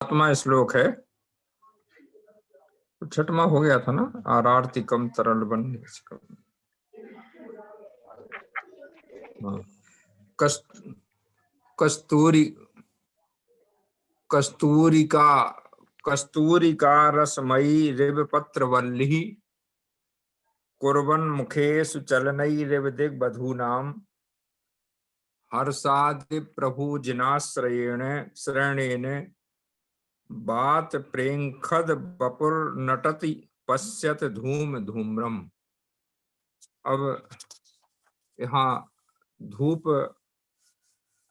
सातवां श्लोक है। तो छठवां हो गया था ना, आरार्तिकम तरल बन। हाँ। कस्तूरी कस्तूरिका कस्तूरिका रसमयी रिव पत्रवल्ली कुर्वन् मुखेषु चलनैरिव दिग्बधूनां हर्षादि प्रभु जिनाश्रयेण श्रेणेन बात प्रेंखद बपुर नटति पश्यत धूम धूम्रम। अब यहाँ धूप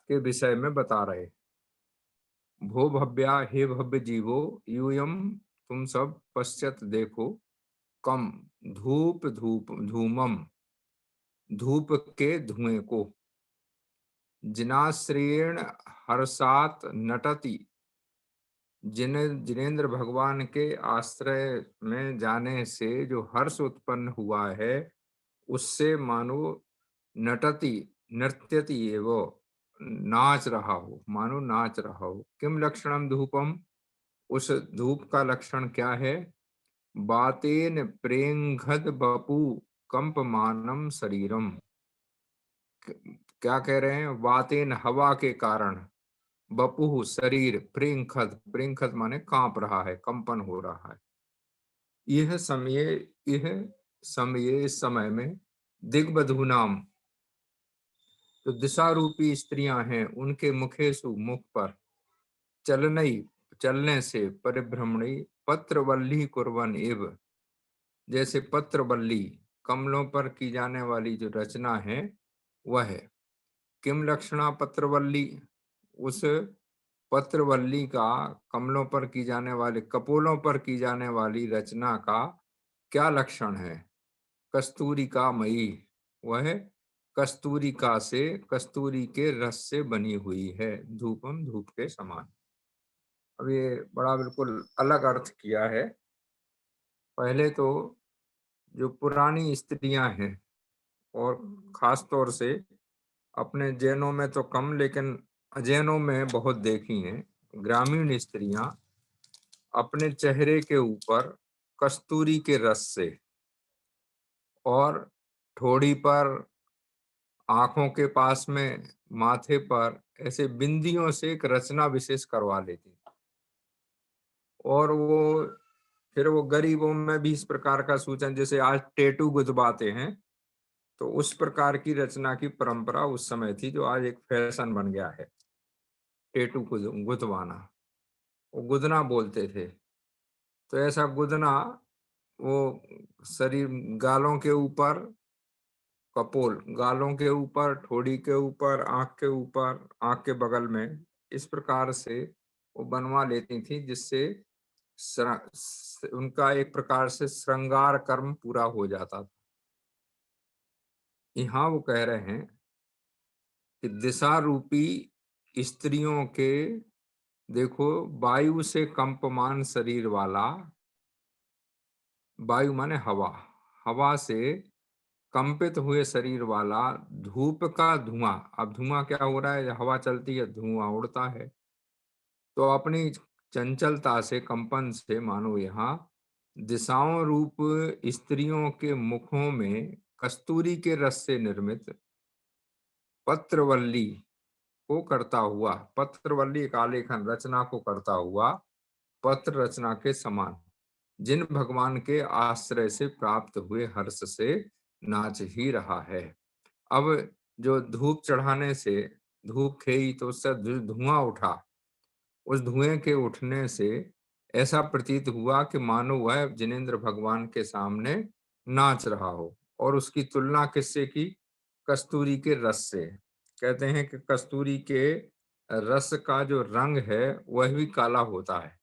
के विषय में बता रहे। भो भव्या, हे भव्य जीवो, यूयम तुम सब पश्यत देखो, कम धूप धूप धूमम धूप के धुएं को, जिनाश्रेण हर्षात नटति जिनेन्द्र भगवान के आश्रय में जाने से जो हर्ष उत्पन्न हुआ है, उससे मानो नटति नृत्यति एवं नाच रहा हो, मानो नाच रहा हो। किम लक्षणम धूपम, उस धूप का लक्षण क्या है? बातेन प्रेंघद बपू कंपमानम शरीरम। क्या कह रहे हैं? बातेन हवा के कारण, बपू शरीर, प्रेंखद प्रेंखद माने कांप रहा है, कंपन हो रहा है। यह समय में दिग्बधू नाम, तो दिशा रूपी स्त्रियां हैं, उनके मुखेसु मुख पर चलनई चलने से परिभ्रमणी पत्रवल्ली कुर्वन एव, जैसे पत्रवल्ली कमलों पर की जाने वाली जो रचना है वह है। किम लक्षणा पत्रवल्ली, उस पत्रवल्ली का कमलों पर की जाने वाले, कपोलों पर की जाने वाली रचना का क्या लक्षण है? कस्तूरिका मयी, वह कस्तूरिका से, कस्तूरी के रस से बनी हुई है, धूपम धूप के समान। अब ये बड़ा बिल्कुल अलग अर्थ किया है। पहले तो जो पुरानी स्त्रियां हैं, और खास तौर से अपने जैनों में तो कम लेकिन अजैनों में बहुत देखी हैं, ग्रामीण स्त्रियां अपने चेहरे के ऊपर कस्तूरी के रस से और ठोड़ी पर, आंखों के पास में, माथे पर ऐसे बिंदियों से एक रचना विशेष करवा लेती। और फिर वो गरीबों में भी इस प्रकार का सूचन, जैसे आज टेटू गुदवाते हैं, तो उस प्रकार की रचना की परंपरा उस समय थी, जो आज एक फैशन बन गया है, टेटू गुदवाना। वो गुदना बोलते थे। तो ऐसा गुदना, वो शरीर, गालों के ऊपर कपोल, गालों के ऊपर, ठोड़ी के ऊपर, आंख के ऊपर, आंख के बगल में, इस प्रकार से वो बनवा लेती थी, जिससे उनका एक प्रकार से श्रृंगार कर्म पूरा हो जाता था। यहाँ वो कह रहे हैं कि दिशा रूपी स्त्रियों के, देखो, वायु से कंपमान शरीर वाला, वायु माने हवा, हवा से कंपित हुए शरीर वाला धूप का धुआं। अब धुआं क्या हो रहा है? हवा चलती है, धुआं उड़ता है। तो अपनी चंचलता से, कंपन से, मानो यहाँ दिशाओं रूप स्त्रियों के मुखों में कस्तूरी के रस से निर्मित पत्रवल्ली को करता हुआ, पत्रवल्ली एक आलेखन रचना को करता हुआ, पत्र रचना के समान, जिन भगवान के आश्रय से प्राप्त हुए हर्ष से नाच ही रहा है। अब जो धूप चढ़ाने से धूप खेई, तो उससे धुआं उठा, उस धुएं के उठने से ऐसा प्रतीत हुआ कि मानो वह जिनेन्द्र भगवान के सामने नाच रहा हो। और उसकी तुलना किससे की? कस्तूरी के रस से। कहते हैं कि कस्तूरी के रस का जो रंग है वह भी काला होता है।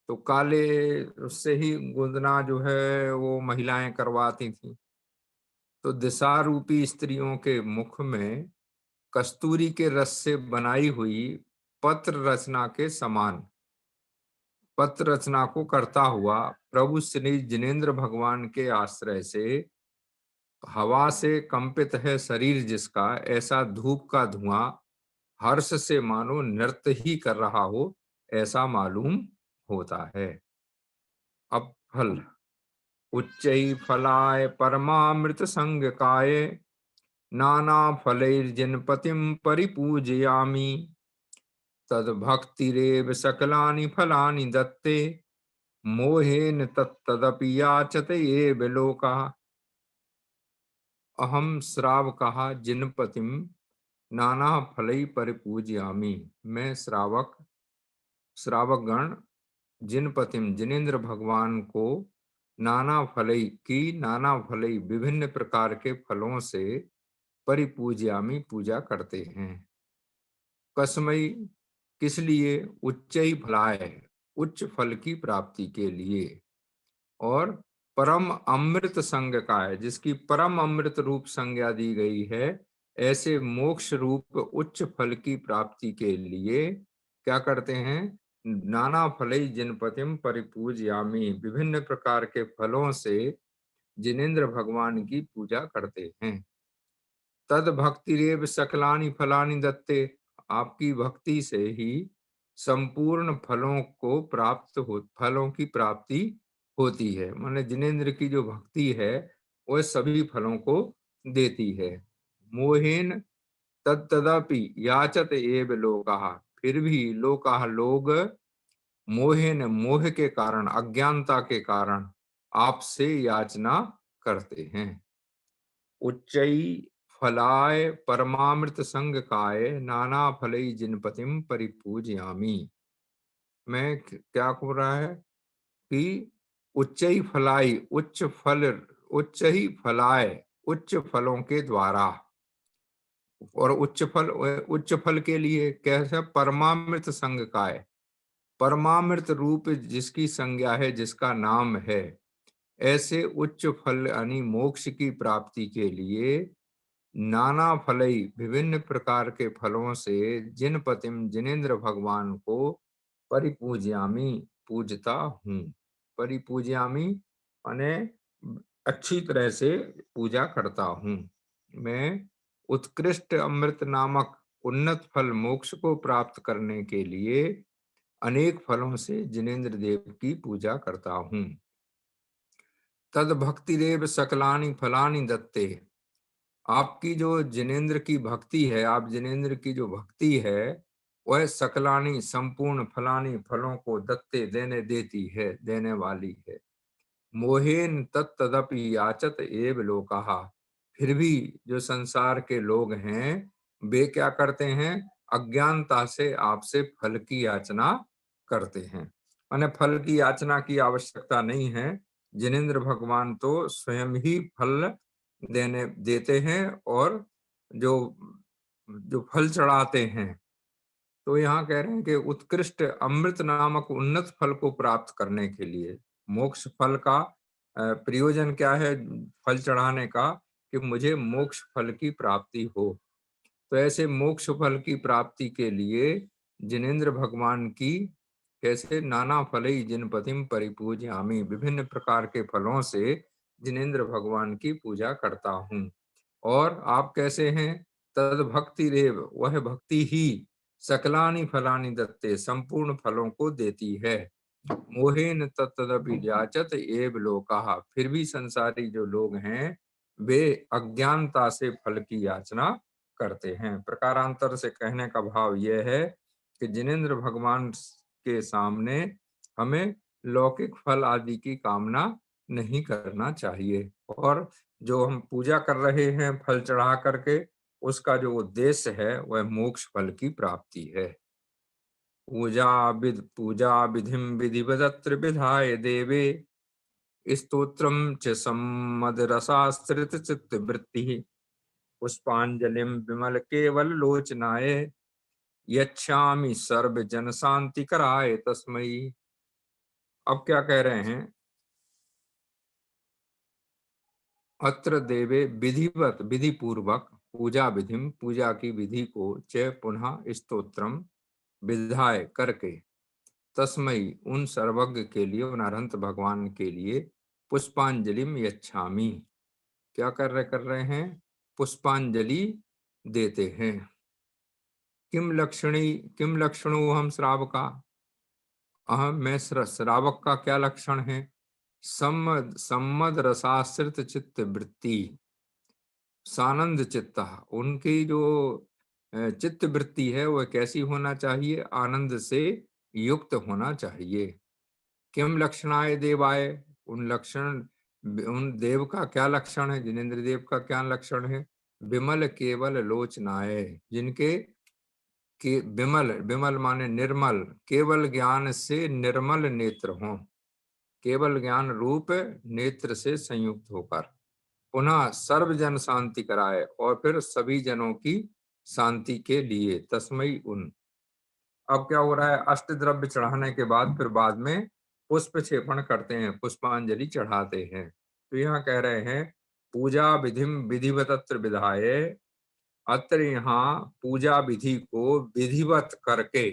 तो काले उससे ही गुंदना जो है वो महिलाएं करवाती थी। तो दिशा रूपी स्त्रियों के मुख में कस्तूरी के रस से बनाई हुई पत्र रचना के समान, पत्र रचना को करता हुआ प्रभु श्री जिनेन्द्र भगवान के आश्रय से हवा से कंपित है शरीर जिसका, ऐसा धूप का धुआं हर्ष से मानो नृत्य ही कर रहा हो, ऐसा मालूम होता है। अब फल, उच्चै फलाय परमामृत संज्ञकाय नाना फलैर्जिनपतिं परिपूजयामि तद्भक्तिरेव सकलानि फलानि दत्ते मोहेन तत्तदपि याचते एव लोका। अहम श्रावकः जिनपतिं नाना फलै परिपूजयामि। मैं श्रावकगण जिनपतिम जिनेन्द्र भगवान को नाना फलई विभिन्न प्रकार के फलों से परिपूजयामि पूजा करते हैं। कसमई किस लिए, उच्चई फलाय उच्च फल की प्राप्ति के लिए, और परम अमृत संग का है जिसकी परम अमृत रूप संज्ञा दी गई है, ऐसे मोक्ष रूप उच्च फल की प्राप्ति के लिए क्या करते हैं, नाना फलई जिनपतिम परिपूजयामि विभिन्न प्रकार के फलों से जिनेन्द्र भगवान की पूजा करते हैं। तद भक्तिरेव सकलानि फलानि दत्ते, आपकी भक्ति से ही संपूर्ण फलों की प्राप्ति होती है। माने जिनेन्द्र की जो भक्ति है वह सभी फलों को देती है। मोहेन तदपि याचत एव लोकाः, फिर भी लोग मोहेन मोह के कारण, अज्ञानता के कारण आपसे याचना करते हैं। उच्चै फलाय परमामृत संग काय नाना फलई जिनपतिम परिपूजयामि। मैं क्या हो रहा है कि उच्च ही फलाई उच्च ही फलाय उच्च फलों के द्वारा, और उच्च फल के लिए कैसा, परमामृत संग काय, परमामृत रूप जिसकी संज्ञा है, जिसका नाम है, ऐसे उच्च फल यानी मोक्ष की प्राप्ति के लिए नाना फलई विभिन्न प्रकार के फलों से जिनपतिम जिनेन्द्र भगवान को परिपूजयामी पूजता हूँ। परिपूजयामी माने अच्छी तरह से पूजा करता हूँ। मैं उत्कृष्ट अमृत नामक उन्नत फल मोक्ष को प्राप्त करने के लिए अनेक फलों से जिनेन्द्र देव की पूजा करता हूँ। तद भक्तिरेव सकलानि फलानि दत्ते, आपकी जो जिनेन्द्र की भक्ति है, आप जिनेन्द्र की जो भक्ति है वह सकलानी संपूर्ण फलानी फलों को दत्ते देती है, देने वाली है। मोहेन तत्तदपि याचत एव लोकाः, फिर भी जो संसार के लोग हैं वे क्या करते हैं, अज्ञानता से आपसे फल की याचना करते हैं। माने फल की याचना की आवश्यकता नहीं है, जिनेन्द्र भगवान तो स्वयं ही फल देते हैं, और जो जो फल चढ़ाते हैं। तो यहाँ कह रहे हैं कि उत्कृष्ट अमृत नामक उन्नत फल को प्राप्त करने के लिए मोक्ष फल का प्रयोजन क्या है, फल चढ़ाने का, कि मुझे मोक्ष फल की प्राप्ति हो। तो ऐसे मोक्ष फल की प्राप्ति के लिए जिनेन्द्र भगवान की कैसे नाना फलई जिनपतिम परिपूजयामि, विभिन्न प्रकार के फलों से जिनेन्द्र भगवान की पूजा करता हूँ। और आप कैसे हैं, तद भक्ति रेव, वह भक्ति ही सकलानि फलानि दत्ते, संपूर्ण फलों को देती है। मोहेन तत्तदपि याचत एव लोकाः, फिर भी संसारी जो लोग हैं वे अज्ञानता से फल की याचना करते हैं। प्रकारांतर से कहने का भाव यह है कि जिनेन्द्र भगवान के सामने हमें लौकिक फल आदि की कामना नहीं करना चाहिए, और जो हम पूजा कर रहे हैं फल चढ़ा करके, उसका जो उद्देश्य है वह मोक्ष फल की प्राप्ति है। पूजा विधिम विधिवदत्र विधाय देवे स्तोत्रम च सम्मद रसाश्रित चित्त वृत्ति पुष्पांजलिम विमल केवल लोचनाय यच्छामि सर्व जन शांति कराय तस्मयी। अब क्या कह रहे हैं, अत्र देवे विधिवत विधि पूर्वक पूजा विधिम, पूजा की विधि को च पुनः स्तोत्रम विधाय करके तस्मयी उन सर्वज्ञ के लिए, उन अनंत भगवान के लिए पुष्पांजलिम यच्छामि, क्या कर रहे हैं, पुष्पांजलि देते हैं। किम लक्षणो हम श्रावका, अहम में श्रावक का क्या लक्षण है? सम्मद सम्मद रसाश्रित चित्त वृत्ति, सानंद चित्ता। उनकी जो चित्त वृत्ति है वह कैसी होना चाहिए? आनंद से युक्त होना चाहिए। किम लक्षणाय देवाय, उन लक्षण, उन देव का क्या लक्षण है? जिनेन्द्र देव का क्या लक्षण है? विमल केवल लोचनाय, जिनके के विमल, विमल माने निर्मल, केवल ज्ञान से निर्मल नेत्र हों, केवल ज्ञान रूप नेत्र से संयुक्त होकर। पुनः सर्व जन शांति कराए, और फिर सभी जनों की शांति के लिए। तस्मई उन। अब क्या हो रहा है? अष्ट द्रव्य चढ़ाने के बाद फिर बाद में पुष्प क्षेपण करते हैं, पुष्पांजलि चढ़ाते हैं। तो यहाँ कह रहे हैं पूजा विधिम विधिवतत्र विधाय, अत्र यहाँ पूजा विधि को विधिवत करके,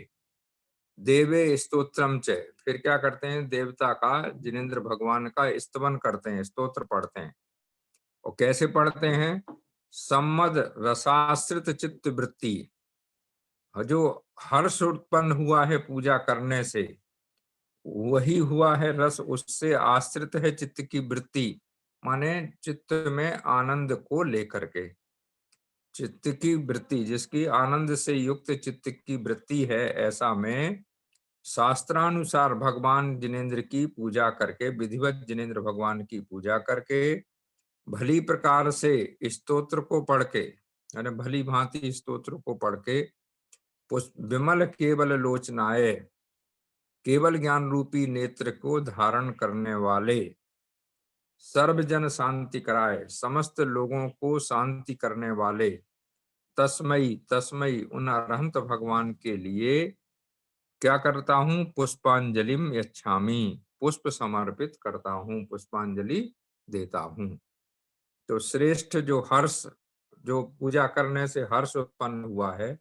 देवे स्तोत्रम च, फिर क्या करते हैं? देवता का, जिनेन्द्र भगवान का स्तवन करते हैं, स्तोत्र पढ़ते हैं। और कैसे पढ़ते हैं? सम्मद रसाश्रित चित्त वृत्ति, जो हर्ष उत्पन्न हुआ है पूजा करने से, वही हुआ है रस, उससे आश्रित है चित्त की वृत्ति, माने चित्त में आनंद को लेकर के। चित्त की वृत्ति, जिसकी आनंद से युक्त चित्त की वृत्ति है, ऐसा में शास्त्रानुसार भगवान जिनेन्द्र की पूजा करके, विधिवत जिनेन्द्र भगवान की पूजा करके, भली प्रकार से स्तोत्र को पढ़ के, यानी भली भांति स्तोत्र को पढ़ के, विमल केवल लोचनाए, केवल ज्ञान रूपी नेत्र को धारण करने वाले, सर्वजन शांति कराए, समस्त लोगों को शांति करने वाले, तस्मई तस्मई उन अरहंत भगवान के लिए क्या करता हूं? पुष्पांजलिम यच्छामि, पुष्प समर्पित करता हूं, पुष्पांजलि देता हूं। तो श्रेष्ठ जो हर्ष, जो पूजा करने से हर्ष उत्पन्न हुआ है,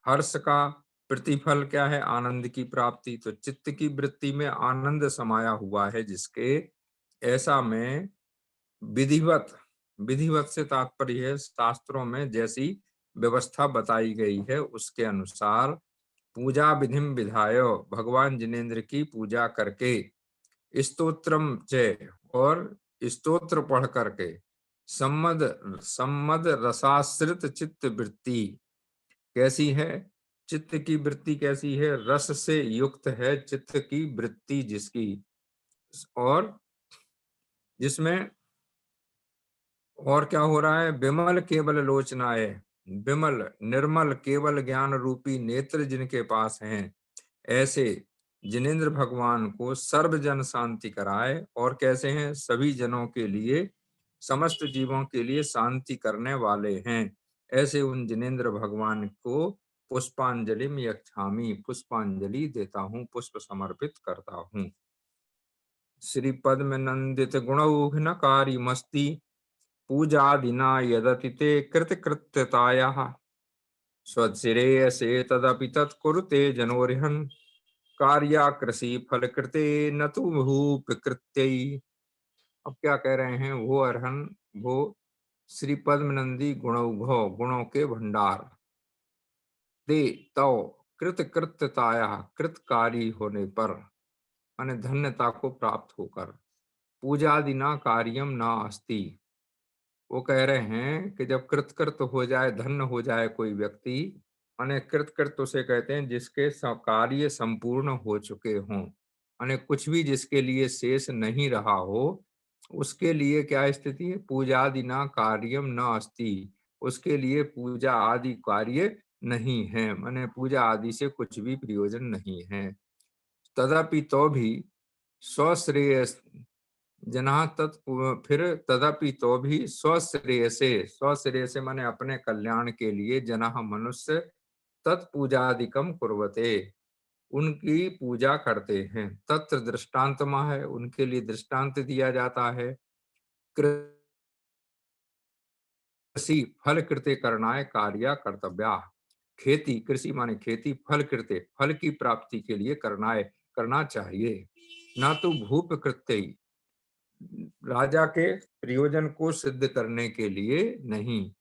हर्ष का प्रतिफल क्या है? आनंद की प्राप्ति। तो चित्त की वृत्ति में आनंद समाया हुआ है जिसके, ऐसा में विधिवत, विधिवत से तात्पर्य है शास्त्रों में जैसी व्यवस्था बताई गई है उसके अनुसार पूजा विधिम विधाय, भगवान जिनेन्द्र की पूजा करके, स्तोत्रम च, और स्तोत्र पढ़ करके, सम्मद सम्मद रसाश्रित चित्त वृत्ति कैसी है? चित्त की वृत्ति कैसी है? रस से युक्त है चित्त की वृत्ति जिसकी, और जिसमें और क्या हो रहा है? विमल केवल लोचनाए, विमल निर्मल केवल ज्ञान रूपी नेत्र जिनके पास हैं, ऐसे जिनेन्द्र भगवान को सर्वजन शांति कराए। और कैसे हैं? सभी जनों के लिए, समस्त जीवों के लिए शांति करने वाले हैं, ऐसे उन जिनेन्द्र भगवान को पुष्पांजलि में यच्छामि, पुष्पांजलि देता हूँ, पुष्प समर्पित करता हूँ। श्री पद्म नंदित गुणौघ्नकारी मस्ति, पूजादिना यदति ते कृतकृत्यतायाः, स्वश्रेयसे तदपि तत्कुरुते जनोरिहन्, कार्याकृषि फलकृते न तु भूपकृत्यै। अब क्या कह रहे हैं? वो अरहन, वो श्री पद्मनंदी गुणौघ, गुणों के भंडार, दे तव कृतकृत्यताया, कृतकारी होने पर, माने धन्यता को प्राप्त होकर, पूजादिना कार्यम न अस्ति। वो कह रहे हैं कि जब कृतकृत हो जाए, धन्य हो जाए कोई व्यक्ति, माने कृतकृत उसे कहते हैं जिसके कार्य संपूर्ण हो चुके हों, माने कुछ भी जिसके लिए शेष नहीं रहा हो, उसके लिए क्या स्थिति है? पूजादिना कार्यम न अस्ति, उसके लिए पूजा आदि कार्य नहीं है, माने पूजा आदि से कुछ भी प्रयोजन नहीं है। तदपि तो भी स्वश्रेय जना तत्, फिर तदपि तो भी स्वश्रेय से, स्वश्रेय से माने अपने कल्याण के लिए, जना मनुष्य तत्पूजादिकम कुर्वते, उनकी पूजा करते हैं। तत्र दृष्टांत है, उनके लिए दृष्टांत दिया जाता है। कृषि फल कृते करनाय कार्य कर्तव्या, खेती, कृषि माने खेती, फल कृते फल की प्राप्ति के लिए करनाय करना चाहिए, ना तो भूप कृत्य, राजा के प्रयोजन को सिद्ध करने के लिए नहीं।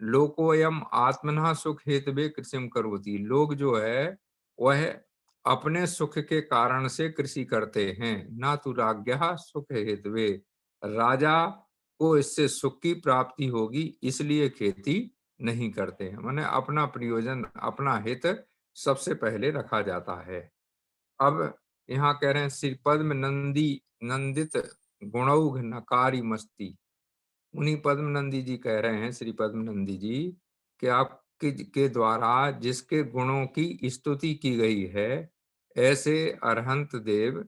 लोकोयम आत्मना सुख हेतवे कृषिम करोति, लोग जो है वह अपने सुख के कारण से कृषि करते हैं, ना तो राज्ञः सुख हेतवे। राजा को इससे सुख की प्राप्ति होगी इसलिए खेती नहीं करते हैं। माने अपना प्रयोजन, अपना हित सबसे पहले रखा जाता है। अब यहाँ कह रहे हैं श्री पद्म नंदी नंदित गुणौघ नकारी मस्ती। उन्हीं पद्म नंदी जी कह रहे हैं, श्री पद्म नंदी जी, कि आपके के द्वारा जिसके गुणों की स्तुति की गई है, ऐसे अरहंत देव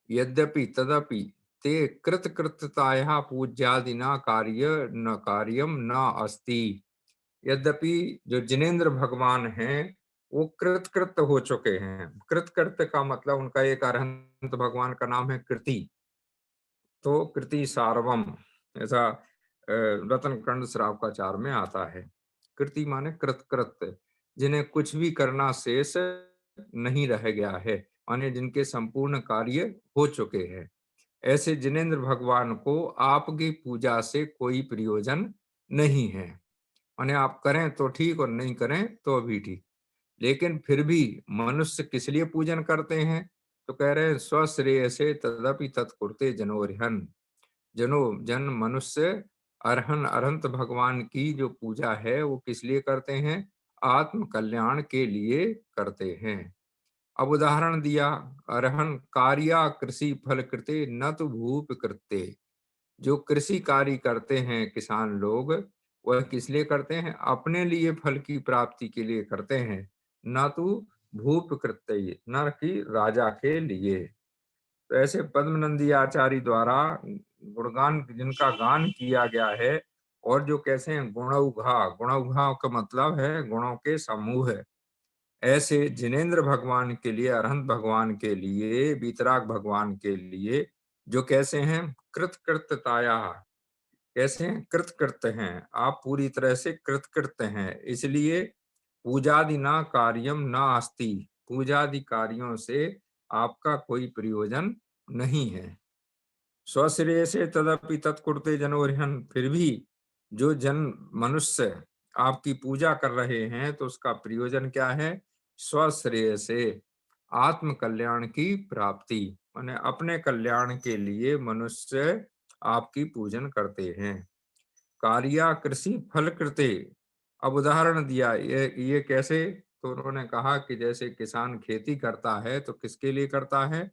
यद्यपि तदपि ते कृतकृत्यताया पूज्यादिना कार्य न कार्यम न अस्ति। यद्यपि जो जिनेन्द्र भगवान हैं वो कृतकृत्य हो चुके हैं। कृतकृत्य का मतलब उनका एक अरहंत भगवान का नाम है कृति। तो कृति सार्वम, ऐसा रतन कंड श्रावकाचार में आता है। कृति माने कृतकृत्य, जिन्हें कुछ भी करना शेष नहीं रह गया है, माने जिनके संपूर्ण कार्य हो चुके हैं। ऐसे जिनेन्द्र भगवान को आपकी पूजा से कोई प्रयोजन नहीं है। माने आप करें तो ठीक और नहीं करें तो भी ठीक। लेकिन फिर भी मनुष्य किस लिए पूजन करते हैं? तो कह रहे हैं स्वश्रेयसे तदपि तत्कुरुते जनोर्हन्। जन मनुष्य अरहन अरहंत भगवान की जो पूजा है वो किस लिए करते हैं? आत्म कल्याण के लिए करते हैं। अब उदाहरण दिया, अरहन कार्या कृषि फल कृते न तो भूप कृते। जो कृषि कार्य करते हैं किसान लोग, वह किस लिए करते हैं? अपने लिए फल की प्राप्ति के लिए करते हैं, न तो भूप कृत्य, न कि राजा के लिए। तो ऐसे पद्मनंदी आचार्य द्वारा गुणगान जिनका गान किया गया है, और जो कैसे हैं गुणौघा, गुणौघा का मतलब है गुणों के समूह है। ऐसे जिनेन्द्र भगवान के लिए, अरहंत भगवान के लिए, बीतराग भगवान के लिए, जो कैसे हैं कृतकृत्यताया, कैसे हैं कृतकृत्य हैं, आप पूरी तरह से कृतकृत्य हैं, इसलिए पूजादि ना कार्यम ना अस्ति। पूजादि कार्यों से आपका कोई प्रयोजन नहीं है। स्वश्रेय से तदपि तत्कुरुते जनोरिहन। फिर भी जो जन मनुष्य आपकी पूजा कर रहे हैं तो उसका प्रयोजन क्या है? स्वश्रेय से आत्म कल्याण की प्राप्ति, माने अपने कल्याण के लिए मनुष्य आपकी पूजन करते हैं। कार्या कृषि फल कृते। अब उदाहरण दिया, ये कैसे? तो उन्होंने कहा कि जैसे किसान खेती करता है तो किसके लिए करता है?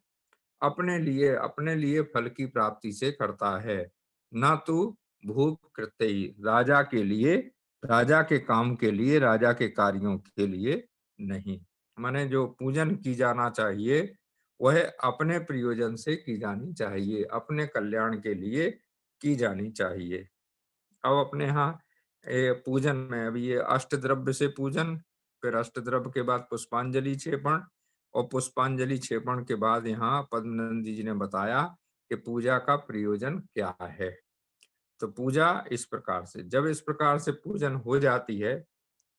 अपने लिए फल की प्राप्ति से करता है, न तो भूप कृत्य, राजा के लिए, राजा के काम के लिए, राजा के कार्यों के लिए नहीं। माने जो पूजन की जाना चाहिए वह अपने प्रयोजन से की जानी चाहिए, अपने कल्याण के लिए की जानी चाहिए। अब अपने यहाँ पूजन में अभी ये अष्टद्रव्य से पूजन, फिर अष्टद्रव्य के बाद पुष्पांजलि क्षेपण, और पुष्पांजलि क्षेपण के बाद यहाँ पद्मनंदी जी ने बताया कि पूजा का प्रयोजन क्या है। तो पूजा इस प्रकार से, जब इस प्रकार से पूजन हो जाती है,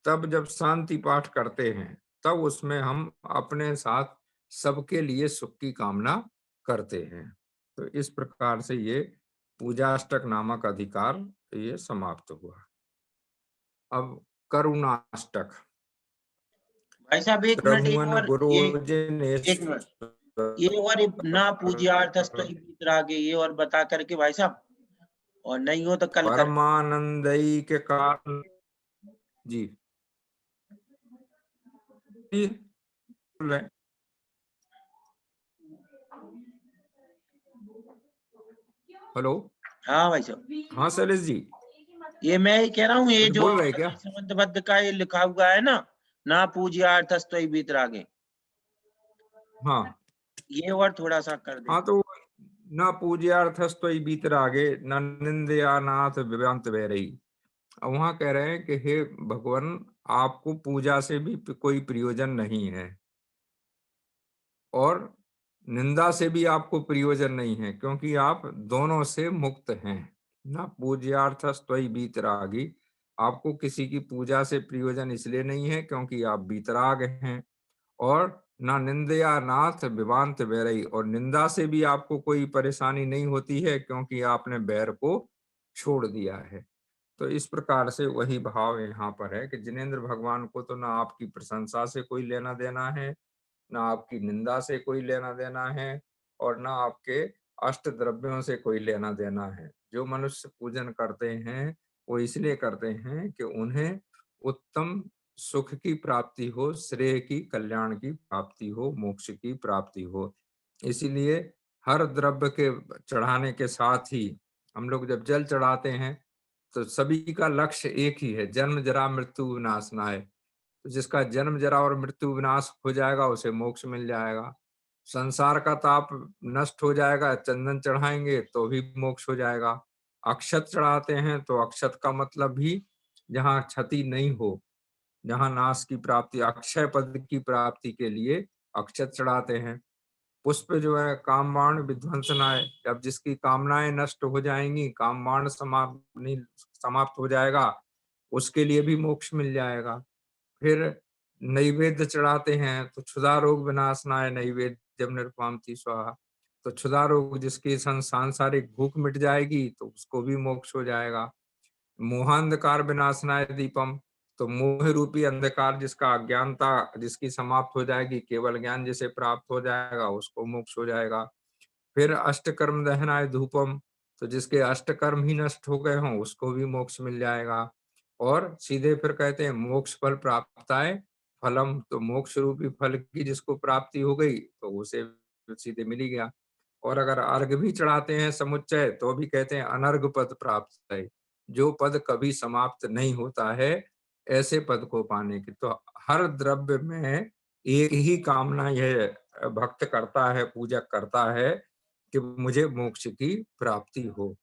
तब जब शांति पाठ करते हैं, तब उसमें हम अपने साथ सबके लिए सुख की कामना करते हैं। तो इस प्रकार से ये पूजाष्टक नामक अधिकार ये समाप्त हुआ। अब करुणाष्टक। भाई साहब एक मिनट, एक प्रभुवन और ये, एक मिनट, ये और ना पूज्यार्थस्तो वितरागे, ये और बता करके भाई साहब, और नहीं हो तो कल कर। परमानंदई के कारण जी, हेलो। हाँ भाई साहब, हाँ शैलेश जी, ये मैं ही कह रहा हूँ, ये कुछ जो बोल रहे क्या? संबंधबद्ध का ये लिखा हुआ है ना पूज्यार्थस्तो वितरागे, हाँ ये और थोड़ा सा कर दे। हाँ, तो न पूज्यार्थस्तो बीतरागे न निंदया नाथ विभ्रांत वैरई। वहां कह रहे हैं कि हे भगवान, आपको पूजा से भी कोई प्रयोजन नहीं है, और निंदा से भी आपको प्रयोजन नहीं है, क्योंकि आप दोनों से मुक्त हैं। न पूज्यार्थस्त्वयि बीतरागी, आपको किसी की पूजा से प्रयोजन इसलिए नहीं है क्योंकि आप बीतराग हैं। और ना निंदया नाथ विवांत बैरई, और निंदा से भी आपको कोई परेशानी नहीं होती है क्योंकि आपने बैर को छोड़ दिया है। तो इस प्रकार से वही भाव यहाँ पर है कि जिनेन्द्र भगवान को तो ना आपकी प्रशंसा से कोई लेना देना है, ना आपकी निंदा से कोई लेना देना है और ना आपके अष्ट द्रव्यों से कोई लेना देना है। जो मनुष्य पूजन करते हैं, वो इसलिए करते हैं कि उन्हें उत्तम सुख की प्राप्ति हो, श्रेय की, कल्याण की प्राप्ति हो, मोक्ष की प्राप्ति हो। इसीलिए हर द्रव्य के चढ़ाने के साथ ही हम लोग जब जल चढ़ाते हैं, तो सभी का लक्ष्य एक ही है, जन्म, जरा, मृत्यु, विनाशनाय। तो जिसका जन्म, जरा और मृत्यु विनाश हो जाएगा, उसे मोक्ष मिल जाएगा। संसार का ताप नष्ट हो जाएगा, चंदन चढ़ाएँगे तो भी मोक्ष हो जाएगा। अक्षत चढ़ाते हैं तो अक्षत का मतलब भी जहाँ क्षति नहीं हो, जहाँ नाश की प्राप्ति, अक्षय पद की प्राप्ति के लिए अक्षत चढ़ाते हैं। पुष्प जो है कामबाण विध्वंसनाय, जब जिसकी कामनाएँ नष्ट हो जाएँगी, कामबाण समाप्त हो जाएगा, उसके लिए भी मोक्ष मिल जाएगा। फिर नैवेद्य चढ़ाते हैं तो क्षुधा रोग विनाशनाय नैवेद्यम निर्वापति स्वाहा। तो क्षुधा रोग जिसकी सांसारिक भूख मिट जाएगी तो उसको भी मोक्ष हो जाएगा। मोहांधकार विनाशनाय दीपम, तो मोह रूपी अंधकार जिसका अज्ञानता जिसकी समाप्त हो जाएगी, केवल ज्ञान जिसे प्राप्त हो जाएगा उसको मोक्ष हो जाएगा। फिर अष्टकर्म दहनाय धूपम, तो जिसके अष्टकर्म ही नष्ट हो गए हों उसको भी मोक्ष मिल जाएगा। और सीधे फिर कहते हैं मोक्ष फल प्राप्ताय फलम, तो मोक्ष रूपी फल की जिसको प्राप्ति हो गई तो उसे सीधे मिल ही गया। और अगर अर्घ भी चढ़ाते हैं समुच्चय तो भी कहते हैं अनर्घ पद प्राप्त है, जो पद कभी समाप्त नहीं होता है, ऐसे पद को पाने की। तो हर द्रव्य में एक ही कामना यह भक्त करता है, पूजक करता है कि मुझे मोक्ष की प्राप्ति हो।